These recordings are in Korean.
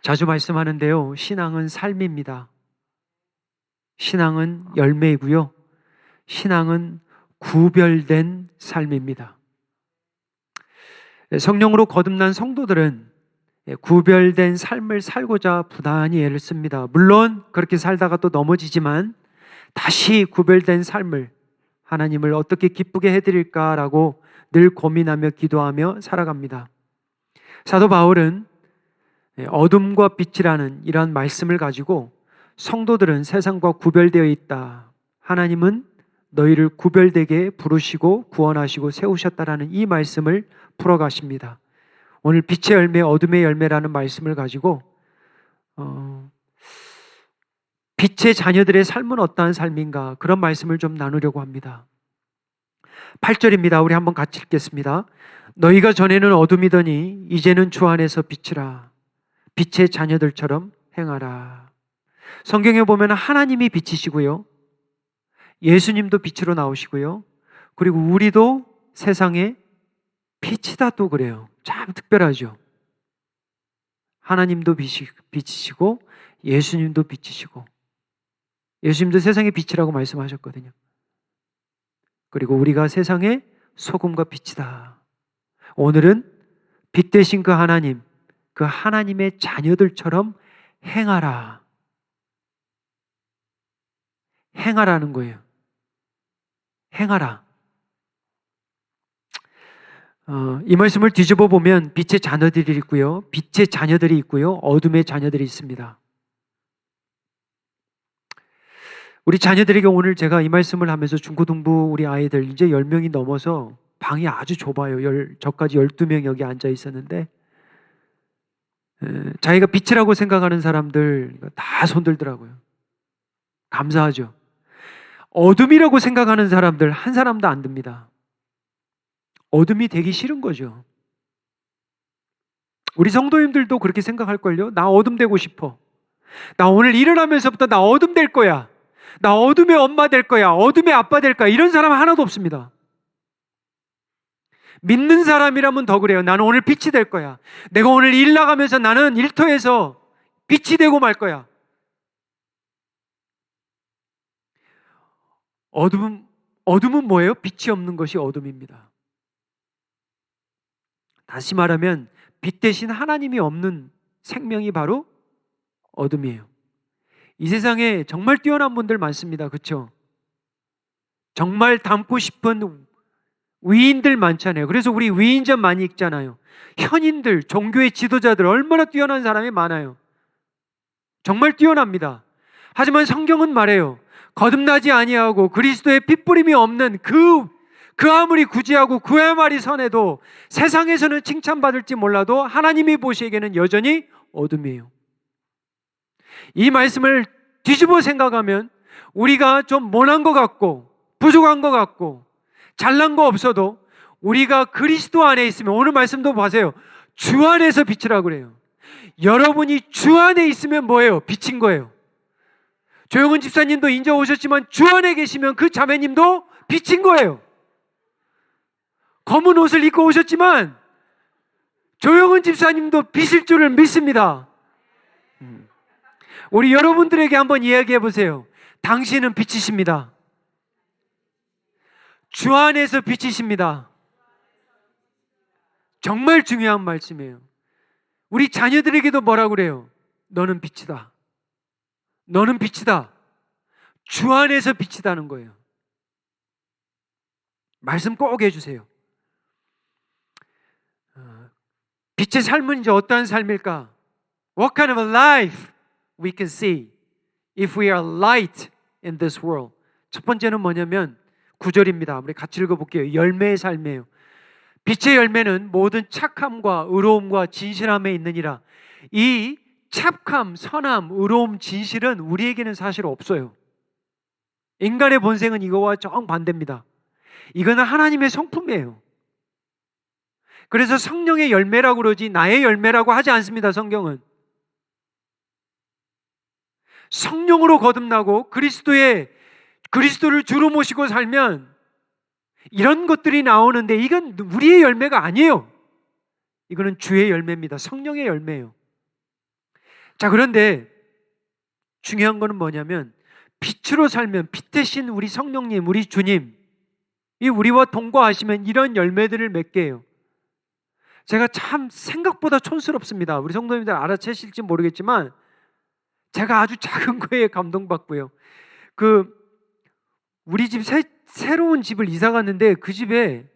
자주 말씀하는데요, 신앙은 삶입니다. 신앙은 열매이고요, 신앙은 구별된 삶입니다. 성령으로 거듭난 성도들은 구별된 삶을 살고자 부단히 애를 씁니다. 물론 그렇게 살다가 또 넘어지지만 다시 구별된 삶을, 하나님을 어떻게 기쁘게 해드릴까라고 늘 고민하며 기도하며 살아갑니다. 사도 바울은 어둠과 빛이라는 이러한 말씀을 가지고 성도들은 세상과 구별되어 있다, 하나님은 너희를 구별되게 부르시고 구원하시고 세우셨다라는 이 말씀을 풀어가십니다. 오늘 빛의 열매, 어둠의 열매라는 말씀을 가지고 빛의 자녀들의 삶은 어떠한 삶인가, 그런 말씀을 좀 나누려고 합니다. 8절입니다. 우리 한번 같이 읽겠습니다. 너희가 전에는 어둠이더니 이제는 주 안에서 빛이라. 빛의 자녀들처럼 행하라. 성경에 보면 하나님이 빛이시고요, 예수님도 빛으로 나오시고요, 그리고 우리도 세상에 빛이다 또 그래요. 참 특별하죠. 하나님도 빛이시고 예수님도 빛이시고, 예수님도 세상의 빛이라고 말씀하셨거든요. 그리고 우리가 세상의 소금과 빛이다. 오늘은 빛 되신 그 하나님, 그 하나님의 자녀들처럼 행하라. 행하라는 거예요. 행하라. 이 말씀을 뒤집어 보면 빛의 자녀들이 있고요, 빛의 자녀들이 있고요, 어둠의 자녀들이 있습니다. 우리 자녀들에게 오늘 제가 이 말씀을 하면서 중고등부 우리 아이들 이제 10명이 넘어서 방이 아주 좁아요. 저까지 12명 여기 앉아 있었는데 자기가 빛이라고 생각하는 사람들 다 손들더라고요. 감사하죠. 어둠이라고 생각하는 사람들 한 사람도 안 듭니다. 어둠이 되기 싫은 거죠. 우리 성도님들도 그렇게 생각할걸요. 나 어둠 되고 싶어. 나 오늘 일어나면서부터 나 어둠 될 거야. 나 어둠의 엄마 될 거야. 어둠의 아빠 될 거야. 이런 사람 하나도 없습니다. 믿는 사람이라면 더 그래요. 나는 오늘 빛이 될 거야. 내가 오늘 일 나가면서 나는 일터에서 빛이 되고 말 거야. 어둠은 뭐예요? 빛이 없는 것이 어둠입니다. 다시 말하면 빛 대신 하나님이 없는 생명이 바로 어둠이에요. 이 세상에 정말 뛰어난 분들 많습니다. 그렇죠? 정말 닮고 싶은 위인들 많잖아요. 그래서 우리 위인전 많이 읽잖아요. 현인들, 종교의 지도자들 얼마나 뛰어난 사람이 많아요. 정말 뛰어납니다. 하지만 성경은 말해요. 거듭나지 아니하고 그리스도의 핏부림이 없는 그 아무리 구지하고 그 아무리 선해도 세상에서는 칭찬받을지 몰라도 하나님이 보시기에는 여전히 어둠이에요. 이 말씀을 뒤집어 생각하면 우리가 좀 모난 것 같고 부족한 것 같고 잘난 거 없어도 우리가 그리스도 안에 있으면, 오늘 말씀도 보세요. 주 안에서 빛이라고 그래요. 여러분이 주 안에 있으면 뭐예요? 빛인 거예요. 조영은 집사님도 인제 오셨지만 주 안에 계시면 그 자매님도 빛인 거예요. 검은 옷을 입고 오셨지만 조영은 집사님도 빛일 줄을 믿습니다. 우리 여러분들에게 한번 이야기해 보세요. 당신은 빛이십니다. 주 안에서 빛이십니다. 정말 중요한 말씀이에요. 우리 자녀들에게도 뭐라고 그래요? 너는 빛이다. 너는 빛이다. 주 안에서 빛이다는 거예요. 말씀 꼭 해주세요. 빛의 삶은 이제 어떠한 삶일까? What kind of a life we can see if we are light in this world? 첫 번째는 뭐냐면 9절입니다. 우리 같이 읽어볼게요. 열매의 삶이에요. 빛의 열매는 모든 착함과 의로움과 진실함에 있느니라. 이 착함, 선함, 의로움, 진실은 우리에게는 사실 없어요. 인간의 본성은 이거와 정반대입니다. 이거는 하나님의 성품이에요. 그래서 성령의 열매라고 그러지 나의 열매라고 하지 않습니다. 성경은 성령으로 거듭나고 그리스도를 주로 모시고 살면 이런 것들이 나오는데 이건 우리의 열매가 아니에요. 이거는 주의 열매입니다. 성령의 열매예요. 자, 그런데 중요한 거는 뭐냐면 빛으로 살면, 빛 대신 우리 성령님, 우리 주님, 이 우리와 동거하시면 이런 열매들을 맺게 해요. 제가 참 생각보다 촌스럽습니다. 우리 성도님들 알아채실지 모르겠지만 제가 아주 작은 거에 감동받고요. 우리 집 새로운 집을 이사 갔는데 그 집에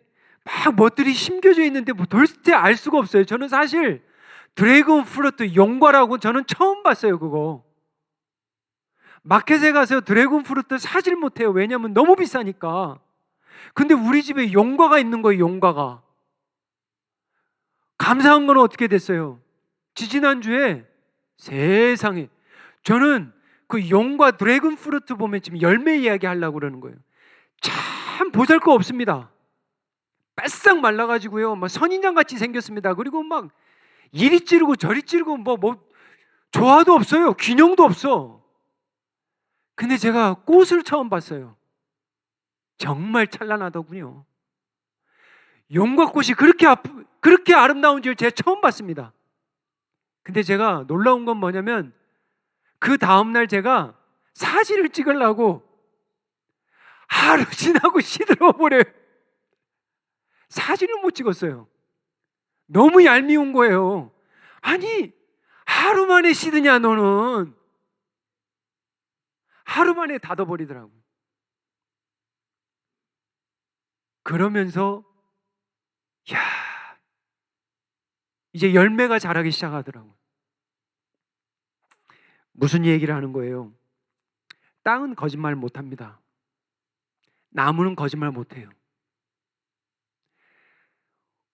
막 멋들이 심겨져 있는데 뭐 도대체 알 수가 없어요. 저는 사실 드래곤 프루트 용과라고 저는 처음 봤어요. 그거 마켓에 가서 드래곤 프루트 사질 못해요. 왜냐면 너무 비싸니까. 근데 우리 집에 용과가 있는 거예요. 용과가. 감사한 건 어떻게 됐어요? 지지난주에 세상에 저는 그 용과 드래곤 프루트 보면 지금 열매 이야기 하려고 그러는 거예요. 참 보잘거 없습니다. 바싹 말라가지고요. 막 선인장 같이 생겼습니다. 그리고 막 이리 찌르고 저리 찌르고 뭐 조화도 없어요. 균형도 없어. 근데 제가 꽃을 처음 봤어요. 정말 찬란하더군요. 용과 꽃이 그렇게 아름다운 줄 제가 처음 봤습니다. 근데 제가 놀라운 건 뭐냐면 그 다음날 제가 사진을 찍으려고 하루 지나고 시들어버려요. 사진을 못 찍었어요. 너무 얄미운 거예요. 아니, 하루 만에 시드냐 너는. 하루 만에 닫아버리더라고요. 그러면서 야, 이제 열매가 자라기 시작하더라고요. 무슨 얘기를 하는 거예요? 땅은 거짓말 못합니다. 나무는 거짓말 못해요.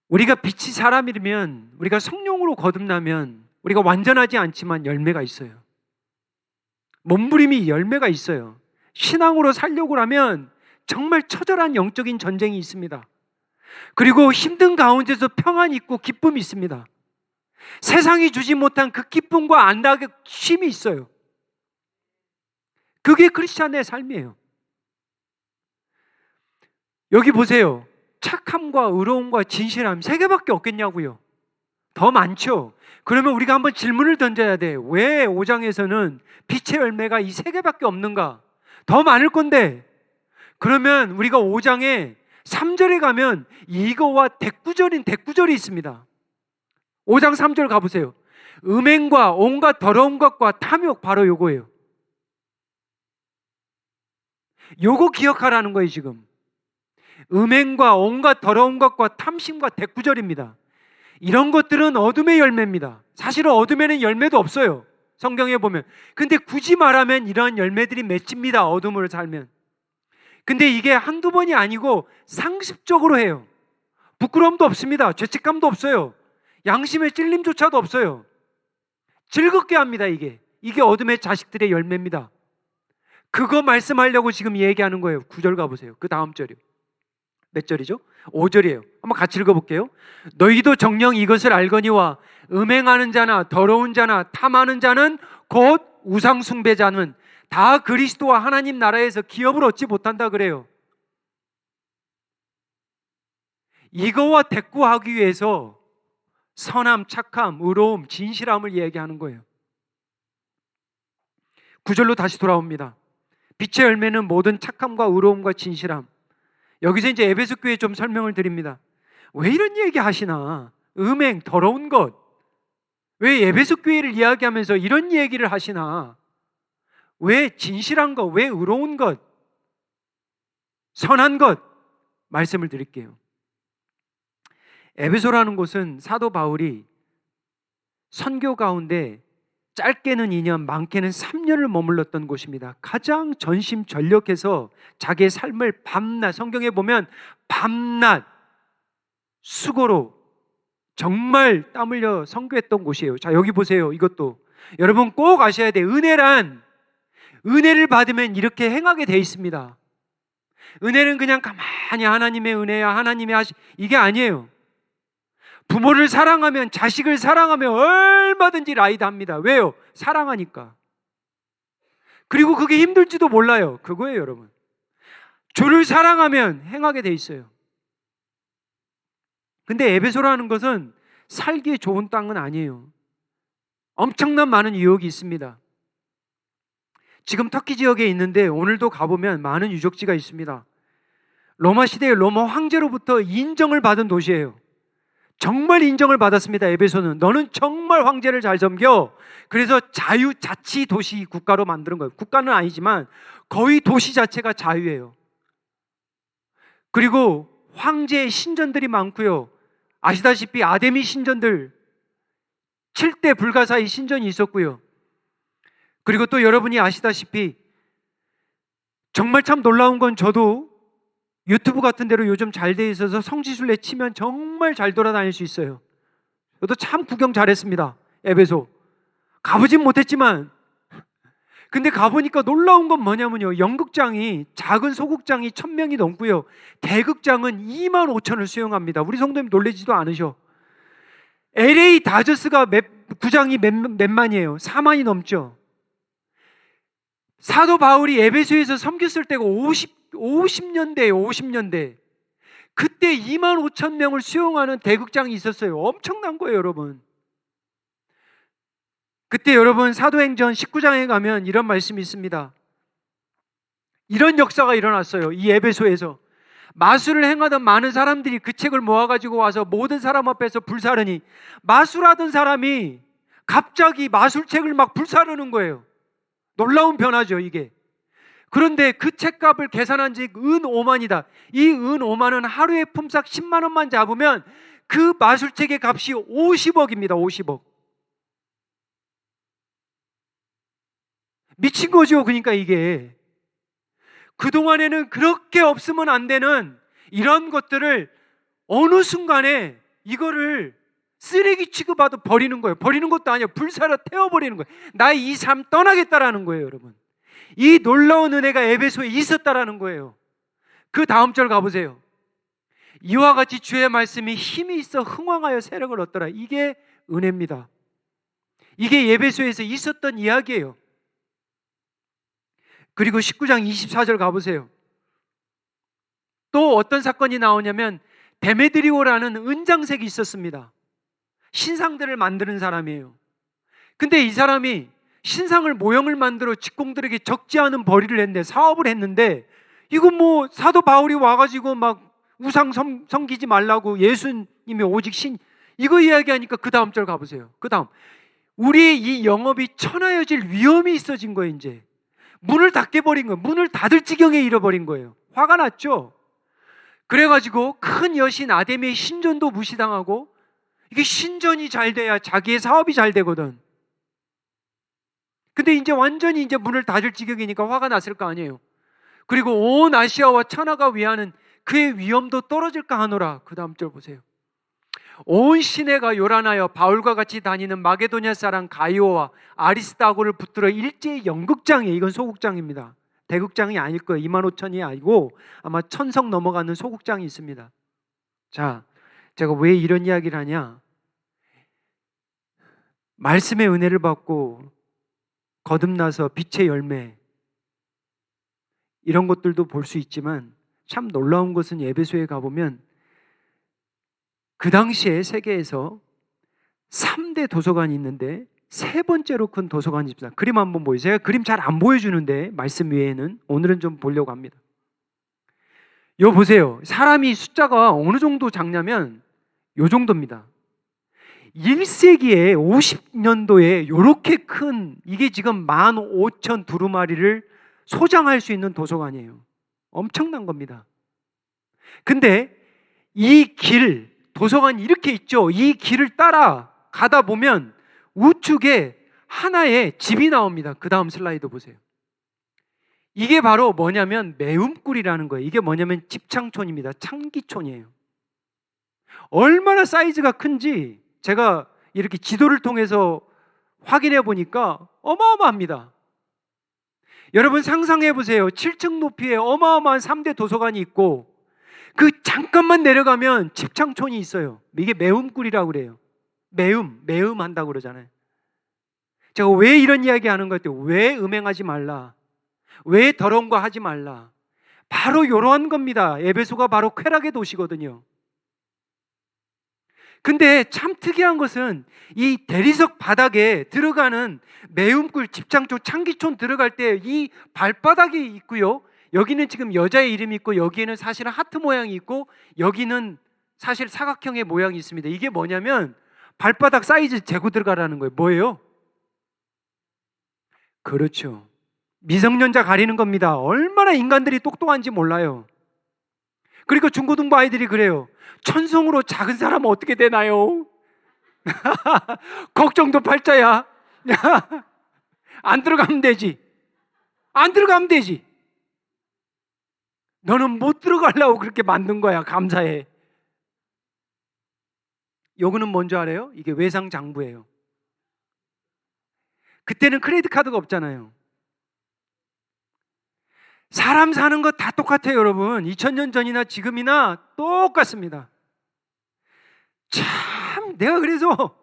우리가 빛이 사람이면, 우리가 성령으로 거듭나면 우리가 완전하지 않지만 열매가 있어요. 몸부림이 열매가 있어요. 신앙으로 살려고 하면 정말 처절한 영적인 전쟁이 있습니다. 그리고 힘든 가운데서 평안이 있고 기쁨이 있습니다. 세상이 주지 못한 그 기쁨과 안락의 쉼이 있어요. 그게 크리스찬의 삶이에요. 여기 보세요. 착함과 의로움과 진실함 세 개밖에 없겠냐고요. 더 많죠. 그러면 우리가 한번 질문을 던져야 돼. 왜 5장에서는 빛의 열매가 이 세 개밖에 없는가? 더 많을 건데. 그러면 우리가 5장에 3절에 가면 이거와 대꾸절인 대꾸절이 있습니다. 5장 3절 가보세요. 음행과 온갖 더러운 것과 탐욕, 바로 요거예요. 요거 기억하라는 거예요. 지금 음행과 온갖 더러운 것과 탐심과 대꾸절입니다. 이런 것들은 어둠의 열매입니다. 사실은 어둠에는 열매도 없어요. 성경에 보면. 근데 굳이 말하면 이런 열매들이 맺힙니다. 어둠으로 살면. 근데 이게 한두 번이 아니고 상습적으로 해요. 부끄러움도 없습니다. 죄책감도 없어요. 양심의 찔림조차도 없어요. 즐겁게 합니다. 이게 어둠의 자식들의 열매입니다. 그거 말씀하려고 지금 얘기하는 거예요. 9절 가보세요. 그 다음 절이요. 몇 절이죠? 5절이에요. 한번 같이 읽어볼게요. 너희도 정녕 이것을 알거니와 음행하는 자나 더러운 자나 탐하는 자는 곧 우상 숭배자는 다 그리스도와 하나님 나라에서 기업을 얻지 못한다 그래요. 이거와 대꾸하기 위해서 선함, 착함, 의로움, 진실함을 얘기하는 거예요. 9절로 다시 돌아옵니다. 빛의 열매는 모든 착함과 의로움과 진실함. 여기서 이제 에베소 교회에 좀 설명을 드립니다. 왜 이런 얘기 하시나? 음행, 더러운 것. 왜 에베소 교회를 이야기하면서 이런 얘기를 하시나? 왜 진실한 것, 왜 의로운 것, 선한 것 말씀을 드릴게요. 에베소라는 곳은 사도 바울이 선교 가운데 짧게는 2년, 많게는 3년을 머물렀던 곳입니다. 가장 전심전력해서 자기의 삶을 밤낮, 성경에 보면 밤낮 수고로 정말 땀 흘려 선교했던 곳이에요. 자, 여기 보세요. 이것도 여러분 꼭 아셔야 돼요. 은혜를 받으면 이렇게 행하게 돼 있습니다. 은혜는 그냥 가만히 하나님의 은혜야, 하나님이 이게 아니에요. 부모를 사랑하면, 자식을 사랑하면 얼마든지 라이드 합니다. 왜요? 사랑하니까. 그리고 그게 힘들지도 몰라요. 그거예요, 여러분. 주를 사랑하면 행하게 돼 있어요. 근데 에베소라는 것은 살기에 좋은 땅은 아니에요. 엄청난 많은 유혹이 있습니다. 지금 터키 지역에 있는데 오늘도 가보면 많은 유적지가 있습니다. 로마 시대의 로마 황제로부터 인정을 받은 도시예요. 정말 인정을 받았습니다. 에베소는 너는 정말 황제를 잘 섬겨. 그래서 자유자치 도시 국가로 만드는 거예요. 국가는 아니지만 거의 도시 자체가 자유예요. 그리고 황제의 신전들이 많고요. 아시다시피 아데미 신전들 7대 불가사의 신전이 있었고요. 그리고 또 여러분이 아시다시피 정말 참 놀라운 건 저도 유튜브 같은 데로 요즘 잘 돼 있어서 성지순례 치면 정말 잘 돌아다닐 수 있어요. 저도 참 구경 잘했습니다. 에베소. 가보진 못했지만 근데 가보니까 놀라운 건 뭐냐면요. 연극장이 작은 소극장이 1,000명이 넘고요. 대극장은 25,000을 수용합니다. 우리 성도님 놀라지도 않으셔. LA 다저스가 구장이 몇만이에요? 4만이 넘죠. 사도 바울이 에베소에서 섬겼을 때가 50년대예요. 50년대. 그때 25,000명을 수용하는 대극장이 있었어요. 엄청난 거예요, 여러분. 그때 여러분 사도행전 19장에 가면 이런 말씀이 있습니다. 이런 역사가 일어났어요. 이 에베소에서. 마술을 행하던 많은 사람들이 그 책을 모아가지고 와서 모든 사람 앞에서 불사르니 마술하던 사람이 갑자기 마술책을 막 불사르는 거예요. 놀라운 변화죠, 이게. 그런데 그 책값을 계산한 지 은 5만이다. 이 은 5만은 하루에 품삯 10만 원만 잡으면 그 마술책의 값이 50억입니다. 50억. 미친 거죠. 그러니까 이게. 그동안에는 그렇게 없으면 안 되는 이런 것들을 어느 순간에 이거를 쓰레기 취급하듯 버리는 거예요. 버리는 것도 아니에요. 불사라 태워버리는 거예요. 나의 이 삶 떠나겠다라는 거예요, 여러분. 이 놀라운 은혜가 에베소에 있었다라는 거예요. 그 다음 절 가보세요. 이와 같이 주의 말씀이 힘이 있어 흥왕하여 세력을 얻더라. 이게 은혜입니다. 이게 에베소에서 있었던 이야기예요. 그리고 19장 24절 가보세요. 또 어떤 사건이 나오냐면 데메드리오라는 은장색이 있었습니다. 신상들을 만드는 사람이에요. 근데 이 사람이 신상을 모형을 만들어 직공들에게 적지 않은 벌이를 했는데 사업을 했는데 이거 뭐 사도 바울이 와가지고 막 우상 섬기지 말라고 예수님이 오직 신 이거 이야기하니까 그 다음 절 가보세요. 그 다음 우리의 이 영업이 천하여질 위험이 있어진 거예요. 이제 문을 닫게 버린 거예요. 문을 닫을 지경에 이르버린 거예요. 화가 났죠. 그래가지고 큰 여신 아데미의 신전도 무시당하고 이게 신전이 잘 돼야 자기의 사업이 잘 되거든. 근데 이제 완전히 이제 문을 닫을 지경이니까 화가 났을 거 아니에요. 그리고 온 아시아와 천하가 위하는 그의 위엄도 떨어질까 하노라. 그 다음 절 보세요. 온 시내가 요란하여 바울과 같이 다니는 마게도냐 사람 가이오와 아리스다고를 붙들어 일제히 연극장이에요. 이건 소극장입니다. 대극장이 아닐 거예요. 25,000이 아니고 아마 1,000석 넘어가는 소극장이 있습니다. 자, 제가 왜 이런 이야기를 하냐? 말씀의 은혜를 받고 거듭나서 빛의 열매 이런 것들도 볼 수 있지만 참 놀라운 것은 에베소에 가보면 그 당시에 세계에서 3대 도서관이 있는데 세 번째로 큰 도서관이 있습니다. 그림 한번 보여주세요. 제가 그림 잘 안 보여주는데 말씀 외에는 오늘은 좀 보려고 합니다. 요 보세요. 사람이 숫자가 어느 정도 작냐면 요 정도입니다. 1세기에 50년도에 이렇게 큰 이게 지금 15,000 두루마리를 소장할 수 있는 도서관이에요. 엄청난 겁니다. 근데 이 길, 도서관이 이렇게 있죠. 이 길을 따라 가다 보면 우측에 하나의 집이 나옵니다. 그 다음 슬라이드 보세요. 이게 바로 뭐냐면 매움굴이라는 거예요. 이게 뭐냐면 집창촌입니다. 창기촌이에요. 얼마나 사이즈가 큰지 제가 이렇게 지도를 통해서 확인해 보니까 어마어마합니다. 여러분 상상해 보세요. 7층 높이에 어마어마한 3대 도서관이 있고 그 잠깐만 내려가면 집창촌이 있어요. 이게 매움굴이라고 그래요. 매음 한다고 그러잖아요. 제가 왜 이런 이야기 하는 것 같아요? 왜 음행하지 말라? 왜 더러운 거 하지 말라? 바로 이러한 겁니다. 에베소가 바로 쾌락의 도시거든요. 근데 참 특이한 것은 이 대리석 바닥에 들어가는 매운꿀 집장 쪽 창기촌 들어갈 때 이 발바닥이 있고요. 여기는 지금 여자의 이름이 있고 여기에는 사실은 하트 모양이 있고 여기는 사실 사각형의 모양이 있습니다. 이게 뭐냐면 발바닥 사이즈 재고 들어가라는 거예요. 뭐예요? 그렇죠. 미성년자 가리는 겁니다. 얼마나 인간들이 똑똑한지 몰라요. 그리고 중고등부 아이들이 그래요. 천성으로 작은 사람은 어떻게 되나요? 걱정도 팔자야. 안 들어가면 되지. 안 들어가면 되지. 너는 못 들어가려고 그렇게 만든 거야. 감사해. 요거는 뭔지 알아요? 이게 외상장부예요. 그때는 크레디트 카드가 없잖아요. 사람 사는 거 다 똑같아요, 여러분. 2000년 전이나 지금이나 똑같습니다. 참, 내가 그래서,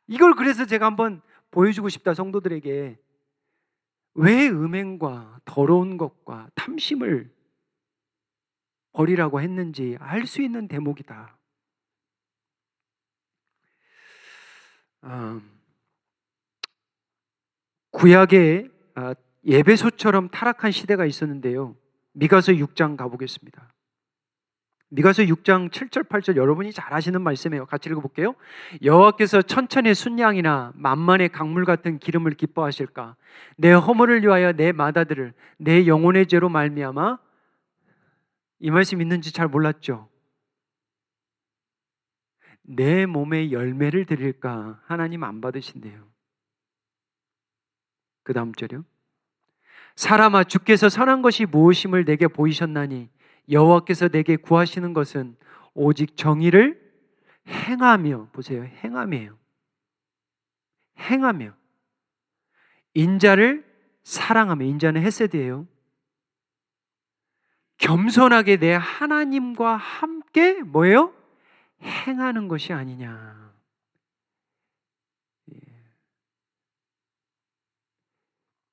이걸 그래서 제가 한번 보여주고 싶다, 성도들에게. 왜 음행과 더러운 것과 탐심을 버리라고 했는지 알 수 있는 대목이다. 구약의 예배소처럼 타락한 시대가 있었는데요. 미가서 6장 가보겠습니다. 미가서 6장 7절 8절 여러분이 잘 아시는 말씀이에요. 같이 읽어볼게요. 여호와께서 천천의 순양이나 만만의 강물 같은 기름을 기뻐하실까? 내 허물을 위하여 내 마다들을 내 영혼의 죄로 말미암아. 이 말씀 있는지 잘 몰랐죠? 내 몸에 열매를 드릴까? 하나님 안 받으신대요. 그 다음 절이요. 사람아, 주께서 선한 것이 무엇임을 내게 보이셨나니 여호와께서 내게 구하시는 것은 오직 정의를 행하며, 보세요, 행함이에요. 행하며 인자를 사랑하며, 인자는 헤세드예요. 겸손하게 내 하나님과 함께 뭐예요? 행하는 것이 아니냐.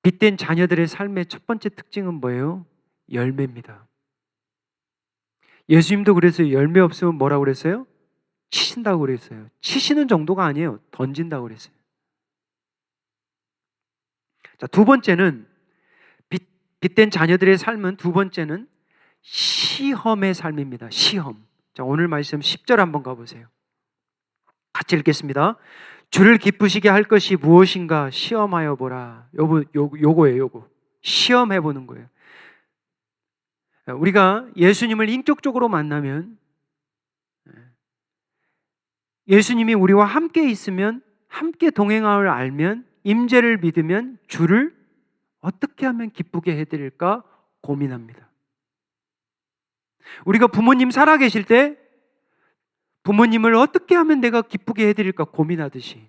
빛된 자녀들의 삶의 첫 번째 특징은 뭐예요? 열매입니다. 예수님도 그래서 열매 없으면 뭐라고 그랬어요? 치신다고 그랬어요. 치시는 정도가 아니에요. 던진다고 그랬어요. 자, 두 번째는 빛된 자녀들의 삶은 두 번째는 시험의 삶입니다. 시험. 자, 오늘 말씀 10절 한번 가보세요. 같이 읽겠습니다. 주를 기쁘시게 할 것이 무엇인가 시험하여 보라. 요거예요, 요거. 시험해 보는 거예요. 우리가 예수님을 인격적으로 만나면, 예수님이 우리와 함께 있으면, 함께 동행함을 알면, 임재를 믿으면 주를 어떻게 하면 기쁘게 해드릴까 고민합니다. 우리가 부모님 살아계실 때 부모님을 어떻게 하면 내가 기쁘게 해드릴까 고민하듯이,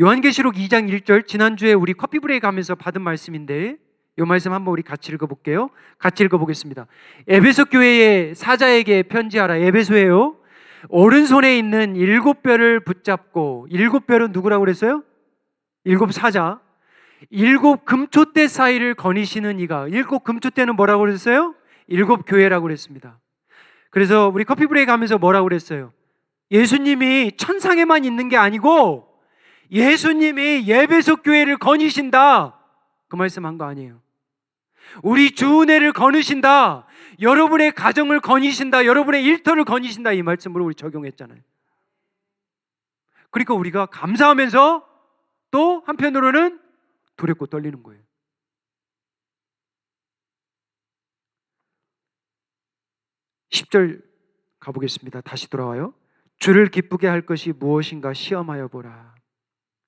요한계시록 2장 1절, 지난주에 우리 커피 브레이크 하면서 받은 말씀인데 이 말씀 한번 우리 같이 읽어볼게요. 같이 읽어보겠습니다. 에베소 교회의 사자에게 편지하라. 에베소예요. 오른손에 있는 7별을 붙잡고, 7별은 누구라고 그랬어요? 7 사자. 7 금초대 사이를 거니시는 이가, 7 금초대는 뭐라고 그랬어요? 7 교회라고 그랬습니다. 그래서 우리 커피 브레이크 하면서 뭐라고 그랬어요? 예수님이 천상에만 있는 게 아니고 예수님이 에베소 교회를 거니신다. 그 말씀 한 거 아니에요. 우리 주 은혜를 거니신다. 여러분의 가정을 거니신다. 여러분의 일터를 거니신다. 이 말씀으로 우리 적용했잖아요. 그러니까 우리가 감사하면서 또 한편으로는 두렵고 떨리는 거예요. (10절) 가보겠습니다. 다시 돌아와요. 주를 기쁘게 할 것이 무엇인가 시험하여 보라.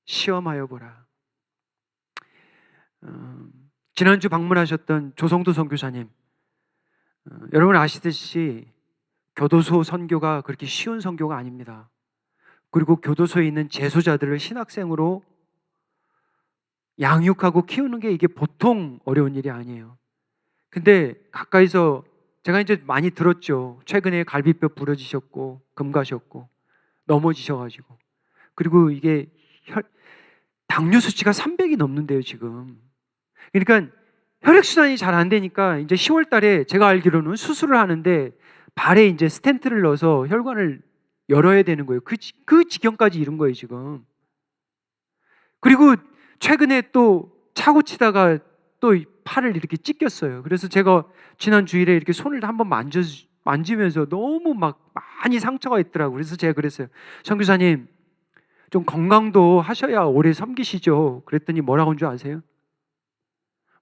시험하여 보라. 지난주 방문하셨던 조성도 선교사님, 여러분 아시듯이 교도소 선교가 그렇게 쉬운 선교가 아닙니다. 그리고 교도소에 있는 재소자들을 신학생으로 양육하고 키우는 게 이게 보통 어려운 일이 아니에요. 근데 가까이서 제가 이제 많이 들었죠. 최근에 갈비뼈 부러지셨고 금 가셨고 넘어지셔가지고, 그리고 이게 당뇨 수치가 300이 넘는데요 지금. 그러니까 혈액순환이 잘 안 되니까 이제 10월 달에 제가 알기로는 수술을 하는데 발에 이제 스텐트를 넣어서 혈관을 열어야 되는 거예요. 그 지경까지 이른 거예요, 지금. 그리고 최근에 또 차고 치다가 또 팔을 이렇게 찢겼어요. 그래서 제가 지난 주일에 이렇게 손을 한번 만지면서 너무 막 많이 상처가 있더라고요. 그래서 제가 그랬어요. 선교사님, 좀 건강도 하셔야 오래 섬기시죠. 그랬더니 뭐라고 한 줄 아세요?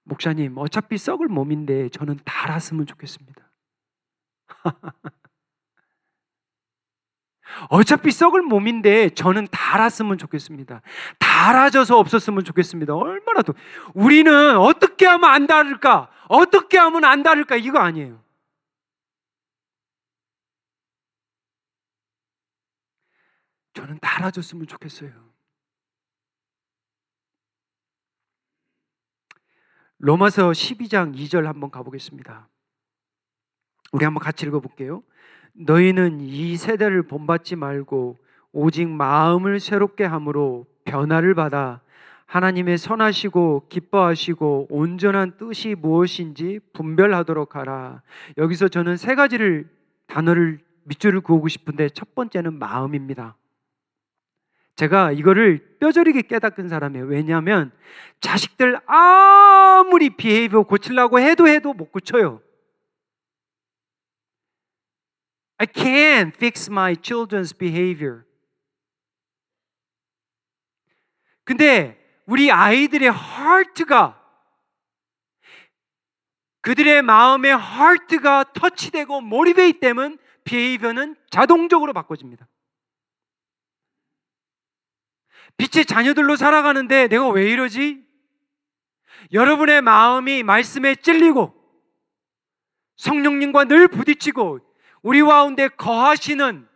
목사님, 어차피 썩을 몸인데 저는 달았으면 좋겠습니다. 어차피 썩을 몸인데 저는 달았으면 좋겠습니다. 달아져서 없었으면 좋겠습니다. 얼마나 더. 우리는 어떻게 하면 안 다를까? 어떻게 하면 안 다를까? 이거 아니에요. 저는 달아졌으면 좋겠어요. 로마서 12장 2절 한번 가보겠습니다. 우리 한번 같이 읽어볼게요. 너희는 이 세대를 본받지 말고 오직 마음을 새롭게 함으로 변화를 받아 하나님의 선하시고 기뻐하시고 온전한 뜻이 무엇인지 분별하도록 하라. 여기서 저는 세 가지를 단어를 밑줄을 그으고 싶은데 첫 번째는 마음입니다. 제가 이거를 뼈저리게 깨닫는 사람이에요. 왜냐하면 자식들 아무리 비헤이비어 고치려고 해도 못 고쳐요. I can't fix my children's behavior. 근데 우리 아이들의 heart가, 그들의 마음의 heart가 터치되고 모티베이트 되면 behavior는 자동적으로 바꿔집니다. 빛의 자녀들로 살아가는데 내가 왜 이러지? 여러분의 마음이 말씀에 찔리고 성령님과 늘 부딪히고 우리 가운데 거하시는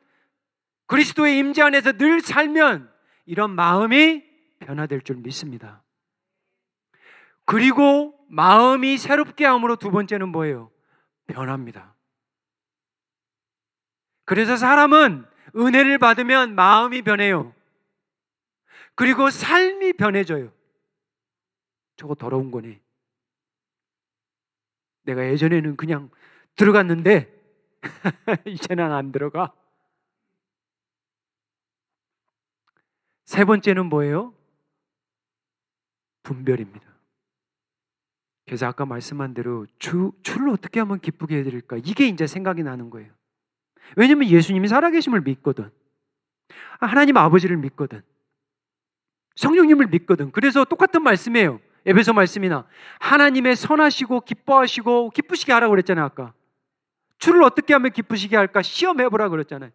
그리스도의 임재 안에서 늘 살면 이런 마음이 변화될 줄 믿습니다. 그리고 마음이 새롭게 함으로 두 번째는 뭐예요? 변합니다. 그래서 사람은 은혜를 받으면 마음이 변해요. 그리고 삶이 변해져요. 저거 더러운 거네. 내가 예전에는 그냥 들어갔는데 이제는 안 들어가. 세 번째는 뭐예요? 분별입니다. 그래서 아까 말씀한 대로 주를 어떻게 하면 기쁘게 해드릴까? 이게 이제 생각이 나는 거예요. 왜냐면 예수님이 살아계심을 믿거든. 하나님 아버지를 믿거든. 성령님을 믿거든. 그래서 똑같은 말씀이에요. 에베소 말씀이나 하나님의 선하시고 기뻐하시고 기쁘시게 하라고 그랬잖아요. 아까 주를 어떻게 하면 기쁘시게 할까? 시험해보라 그랬잖아요.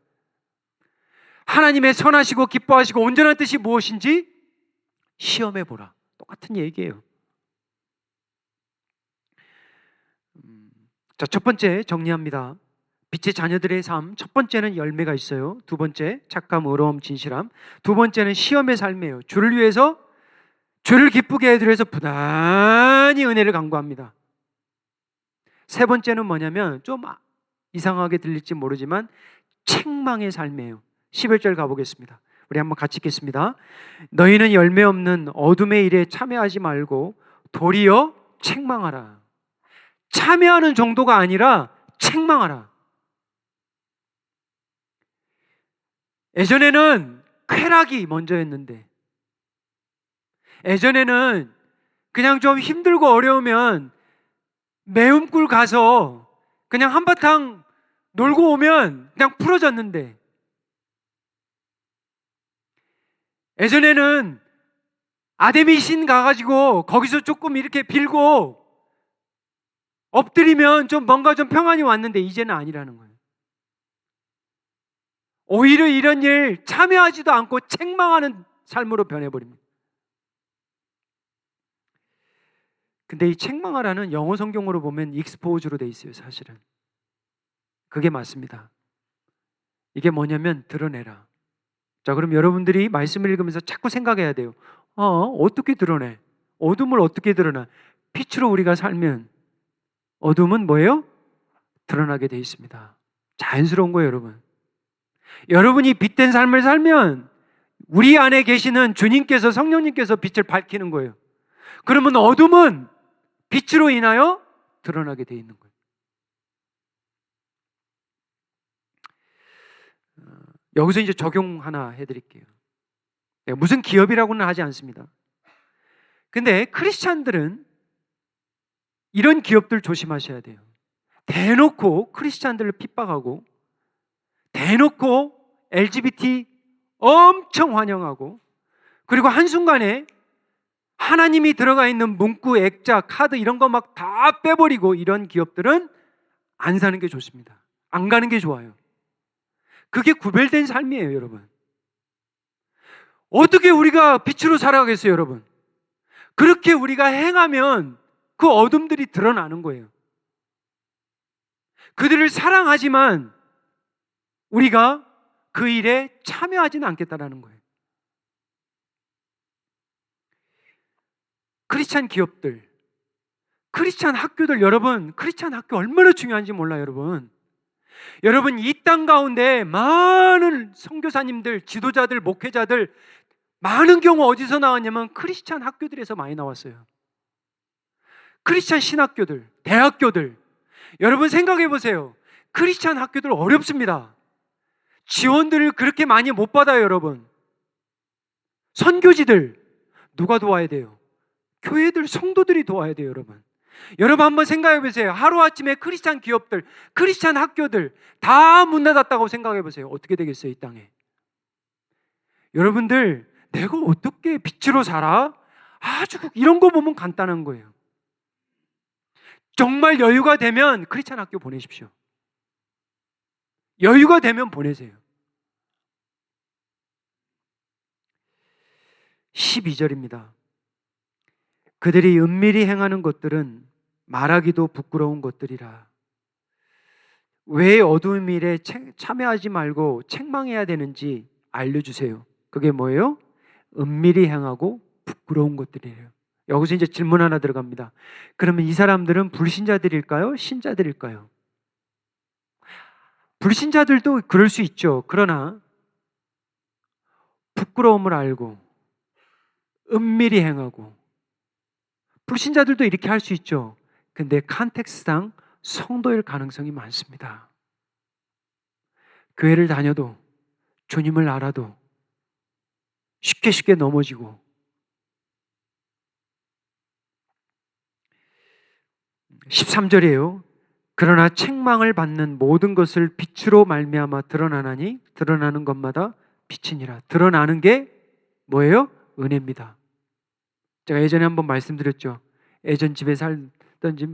하나님의 선하시고 기뻐하시고 온전한 뜻이 무엇인지 시험해보라. 똑같은 얘기예요. 자, 첫 번째 정리합니다. 빛의 자녀들의 삶. 첫 번째는 열매가 있어요. 두 번째 착감, 의로움, 진실함. 두 번째는 시험의 삶이에요. 주를 위해서 주를 기쁘게 해드려서 부단히 은혜를 간구합니다. 세 번째는 뭐냐면 좀 이상하게 들릴지 모르지만 책망의 삶이에요. 11절 가보겠습니다. 우리 한번 같이 읽겠습니다. 너희는 열매 없는 어둠의 일에 참여하지 말고 도리어 책망하라. 참여하는 정도가 아니라 책망하라. 예전에는 쾌락이 먼저였는데, 예전에는 그냥 좀 힘들고 어려우면 매운굴 가서 그냥 한바탕 놀고 오면 그냥 풀어졌는데, 예전에는 아데미 신 가가지고 거기서 조금 이렇게 빌고 엎드리면 좀 뭔가 좀 평안이 왔는데 이제는 아니라는 거예요. 오히려 이런 일 참여하지도 않고 책망하는 삶으로 변해버립니다. 근데 이 책망하라는 영어 성경으로 보면 expose로 돼 있어요. 사실은 그게 맞습니다. 이게 뭐냐면 드러내라. 자, 그럼 여러분들이 말씀을 읽으면서 자꾸 생각해야 돼요. 어떻게 드러내? 어둠을 어떻게 드러나? 빛으로 우리가 살면 어둠은 뭐예요? 드러나게 돼 있습니다. 자연스러운 거예요, 여러분. 여러분이 빛된 삶을 살면 우리 안에 계시는 주님께서, 성령님께서 빛을 밝히는 거예요. 그러면 어둠은 빛으로 인하여 드러나게 돼 있는 거예요. 여기서 이제 적용 하나 해드릴게요. 무슨 기업이라고는 하지 않습니다. 근데 크리스찬들은 이런 기업들 조심하셔야 돼요. 대놓고 크리스찬들을 핍박하고, 대놓고 LGBT 엄청 환영하고, 그리고 한순간에 하나님이 들어가 있는 문구, 액자, 카드 이런 거 막 다 빼버리고, 이런 기업들은 안 사는 게 좋습니다. 안 가는 게 좋아요. 그게 구별된 삶이에요, 여러분. 어떻게 우리가 빛으로 살아가겠어요, 여러분? 그렇게 우리가 행하면 그 어둠들이 드러나는 거예요. 그들을 사랑하지만 우리가 그 일에 참여하지는 않겠다라는 거예요. 크리스찬 기업들, 크리스찬 학교들, 여러분, 크리스찬 학교 얼마나 중요한지 몰라요, 여러분. 여러분, 이 땅 가운데 많은 선교사님들, 지도자들, 목회자들, 많은 경우 어디서 나왔냐면 크리스찬 학교들에서 많이 나왔어요. 크리스찬 신학교들, 대학교들. 여러분 생각해 보세요. 크리스찬 학교들 어렵습니다. 지원들을 그렇게 많이 못 받아요, 여러분. 선교지들 누가 도와야 돼요? 교회들, 성도들이 도와야 돼요, 여러분. 여러분 한번 생각해 보세요. 하루아침에 크리스찬 기업들, 크리스찬 학교들 다 문 닫았다고 생각해 보세요. 어떻게 되겠어요, 이 땅에? 여러분들, 내가 어떻게 빛으로 살아? 아주 이런 거 보면 간단한 거예요. 정말 여유가 되면 크리스찬 학교 보내십시오. 여유가 되면 보내세요. 12절입니다. 그들이 은밀히 행하는 것들은 말하기도 부끄러운 것들이라. 왜 어두운 일에 참여하지 말고 책망해야 되는지 알려주세요. 그게 뭐예요? 은밀히 행하고 부끄러운 것들이에요. 여기서 이제 질문 하나 들어갑니다. 그러면 이 사람들은 불신자들일까요? 신자들일까요? 불신자들도 그럴 수 있죠. 그러나 부끄러움을 알고 은밀히 행하고, 불신자들도 이렇게 할 수 있죠. 근데 컨텍스트상 성도일 가능성이 많습니다. 교회를 다녀도, 주님을 알아도 쉽게 넘어지고, 13절이에요. 그러나 책망을 받는 모든 것을 빛으로 말미암아 드러나나니 드러나는 것마다 빛이니라. 드러나는 게 뭐예요? 은혜입니다. 제가 예전에 한번 말씀드렸죠. 예전 집에 살던 집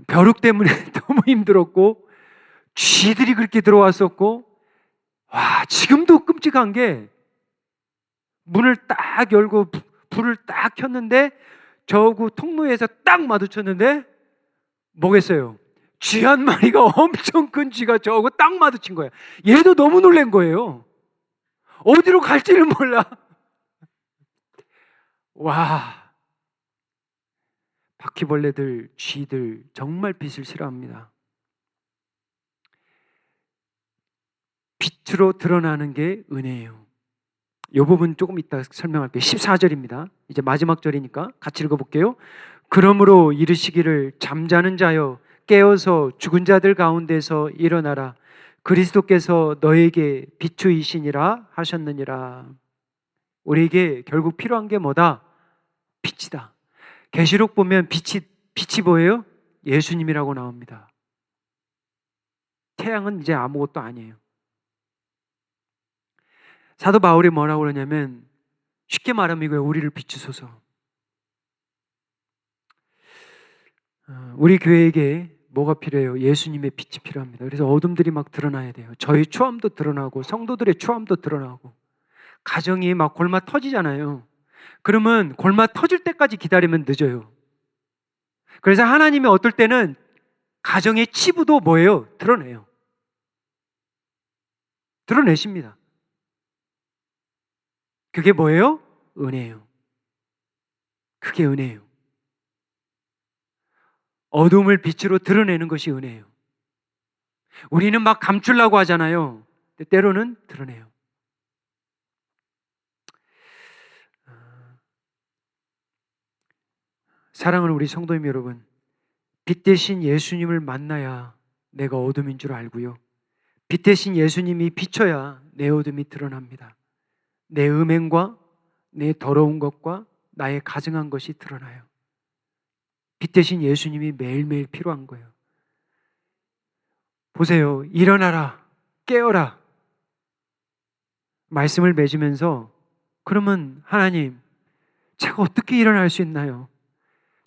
벼룩 때문에 너무 힘들었고, 쥐들이 그렇게 들어왔었고, 와, 지금도 끔찍한 게, 문을 딱 열고 불을 딱 켰는데 저구 통로에서 딱 마주쳤는데 뭐겠어요? 쥐 한 마리가, 엄청 큰 쥐가 저하고 딱 마주친 거예요. 얘도 너무 놀란 거예요. 어디로 갈지를 몰라. 와, 바퀴벌레들, 쥐들 정말 빛을 싫어합니다. 빛으로 드러나는 게 은혜예요. 이 부분 조금 이따 설명할게요. 14절입니다. 이제 마지막 절이니까 같이 읽어볼게요. 그러므로 이르시기를 잠자는 자여 깨어서 죽은 자들 가운데서 일어나라. 그리스도께서 너에게 비추이시니라 하셨느니라. 우리에게 결국 필요한 게 뭐다? 빛이다. 계시록 보면 빛이 뭐예요? 예수님이라고 나옵니다. 태양은 이제 아무것도 아니에요. 사도 바울이 뭐라고 그러냐면, 쉽게 말하면 이거예요. 우리를 비추소서. 우리 교회에게 뭐가 필요해요? 예수님의 빛이 필요합니다. 그래서 어둠들이 막 드러나야 돼요. 저희 추함도 드러나고 성도들의 추함도 드러나고, 가정이 막 골마 터지잖아요. 그러면 골마 터질 때까지 기다리면 늦어요. 그래서 하나님이 어떨 때는 가정의 치부도 뭐예요? 드러내요. 드러내십니다. 그게 뭐예요? 은혜예요. 그게 은혜예요. 어둠을 빛으로 드러내는 것이 은혜예요. 우리는 막 감추려고 하잖아요. 근데 때로는 드러내요. 사랑하는 우리 성도님 여러분, 빛 대신 예수님을 만나야 내가 어둠인 줄 알고요, 빛 대신 예수님이 비춰야 내 어둠이 드러납니다. 내 음행과 내 더러운 것과 나의 가증한 것이 드러나요. 빛 대신 예수님이 매일매일 필요한 거예요. 보세요. 일어나라. 깨어라. 말씀을 맺으면서 그러면 하나님, 제가 어떻게 일어날 수 있나요?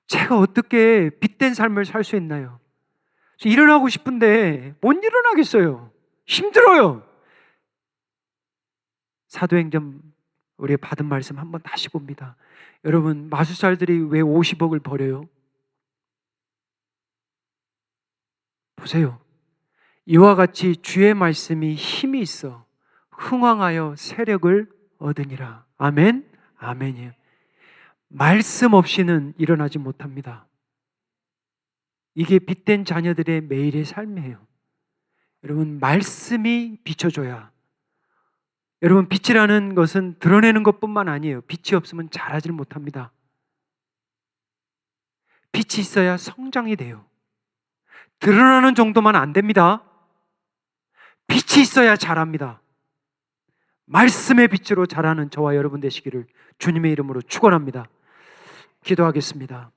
제가 어떻게 빛된 삶을 살 수 있나요? 일어나고 싶은데 못 일어나겠어요. 힘들어요. 사도행전 우리 받은 말씀 한번 다시 봅니다. 여러분, 마술사들이 왜 50억을 버려요? 보세요. 이와 같이 주의 말씀이 힘이 있어 흥왕하여 세력을 얻으니라. 아멘? 아멘이에요. 말씀 없이는 일어나지 못합니다. 이게 빛된 자녀들의 매일의 삶이에요. 여러분, 말씀이 비춰줘야. 여러분, 빛이라는 것은 드러내는 것뿐만 아니에요. 빛이 없으면 자라질 못합니다. 빛이 있어야 성장이 돼요. 드러나는 정도만 안 됩니다. 빛이 있어야 자랍니다. 말씀의 빛으로 자라는 저와 여러분 되시기를 주님의 이름으로 축원합니다. 기도하겠습니다.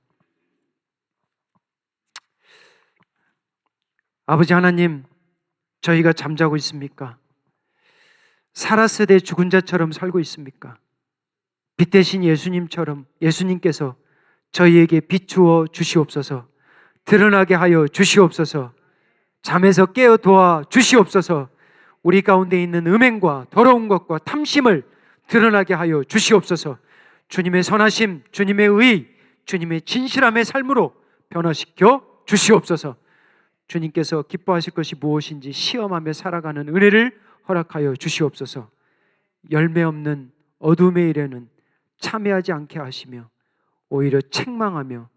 아버지 하나님, 저희가 잠자고 있습니까? 살았을 때 죽은 자처럼 살고 있습니까? 빛 대신 예수님처럼 예수님께서 저희에게 비추어 주시옵소서, 드러나게 하여 주시옵소서, 잠에서 깨어 도와 주시옵소서, 우리 가운데 있는 음행과 더러운 것과 탐심을 드러나게 하여 주시옵소서. 주님의 선하심, 주님의 의, 주님의 진실함의 삶으로 변화시켜 주시옵소서. 주님께서 기뻐하실 것이 무엇인지 시험하며 살아가는 은혜를 허락하여 주시옵소서. 열매 없는 어둠의 일에는 참여하지 않게 하시며 오히려 책망하며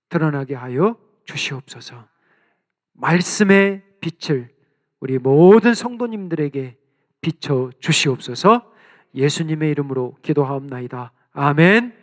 드러나게 하여 주시옵소서. 말씀의 빛을 우리 모든 성도님들에게 비춰 주시옵소서. 예수님의 이름으로 기도하옵나이다. 아멘.